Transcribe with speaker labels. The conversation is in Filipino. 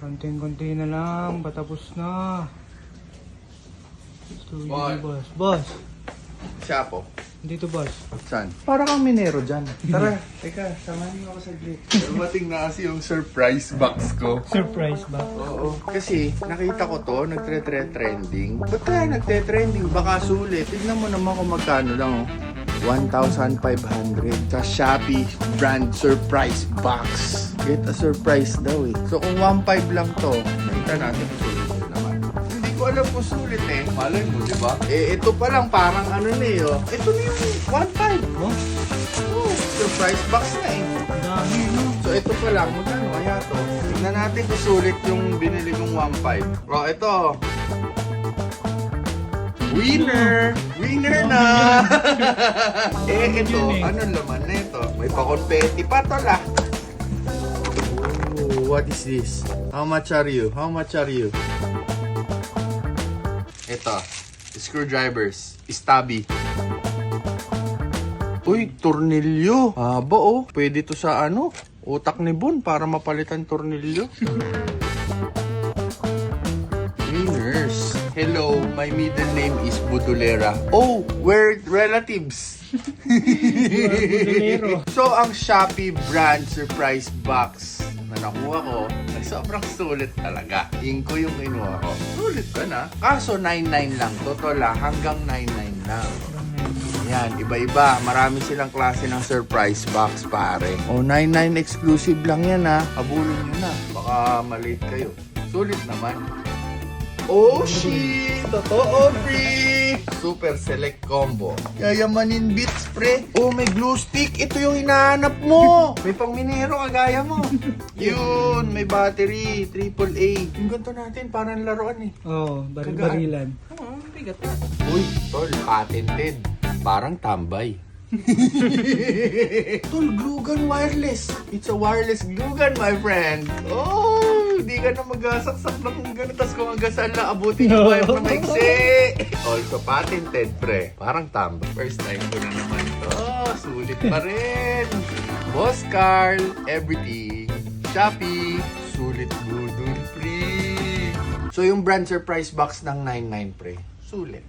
Speaker 1: Konting-konti na lang, patapos na. Studio
Speaker 2: Boy.
Speaker 1: ni boss. Boss,
Speaker 2: Siya po.
Speaker 1: dito boss.
Speaker 2: Saan? Para kang minero dyan. Tara, teka, samahan niyo ako saglit. Dumating na kasi yung surprise box ko.
Speaker 1: Surprise ba?
Speaker 2: Oo. Kasi nakita ko to, nagtre-trending. Ba't kaya nagtre-trending? Baka sulit. Tignan mo naman kung magkano lang, oh. 1,500 sa Shopee brand surprise box. Get a surprise daw eh. So kung 1,500 lang to, nakita natin kung sulit naman. Hindi ko alam kung sulit eh. Malay mo, di ba? Eh, ito pa lang parang ano na eh, oh. Ito na yung 1,500.
Speaker 1: Oh,
Speaker 2: Oh, surprise box na eh.
Speaker 1: ang dami no.
Speaker 2: So ito pa lang, magkano kaya to? Tignan natin kung sulit yung binili kong 1,500. Oh, ito. Winner! Winner na! Eh, ito, anong laman na ito? May pa-confetti pa to lah. Oh, what is this? How much are you? How much are you? Ito, screwdrivers, stabby. Uy, tornilyo. Haba oh. Pwede to sa ano? Utak ni Bon para mapalitan tornilyo. Winners. Hello, my middle name is Budolera. Oh, we're relatives.
Speaker 1: Budolero.
Speaker 2: So, ang Shopee brand surprise box na nakuha ko, ay sobrang sulit talaga. Inko yung kinuha ko. Sulit ba na? Kaso 99 lang. Totoo lang, hanggang 99 lang. Yan, iba-iba. Marami silang klase ng surprise box, pare. O, 99 exclusive lang yan, ha. Habulin nyo na. Baka malate kayo. Sulit naman. Oh, shit! Totoo, free! Super select combo. Yayamanin bits, pre. Oh, may glue stick. Ito yung hinahanap mo. May pang minero kagaya mo. Yun, may battery. AAA. Yung ganito natin, parang laruan eh.
Speaker 1: Oh, baril-barilan.
Speaker 2: Oo, bigat na. Uy, tol, patented. Parang tambay. Tol, glue gun wireless. It's a wireless glue gun, my friend. Oh, hindi ka na magasaksak ng gano'n. Tapos kung agasal na, abutin yung wire na maiksi. Also patented, pre. Parang tambay. First time ko na naman to. Sulit pa rin. Boss Carl, everything. Shopee, sulit budol, free. So yung brand surprise box ng 99, pre. Sulit.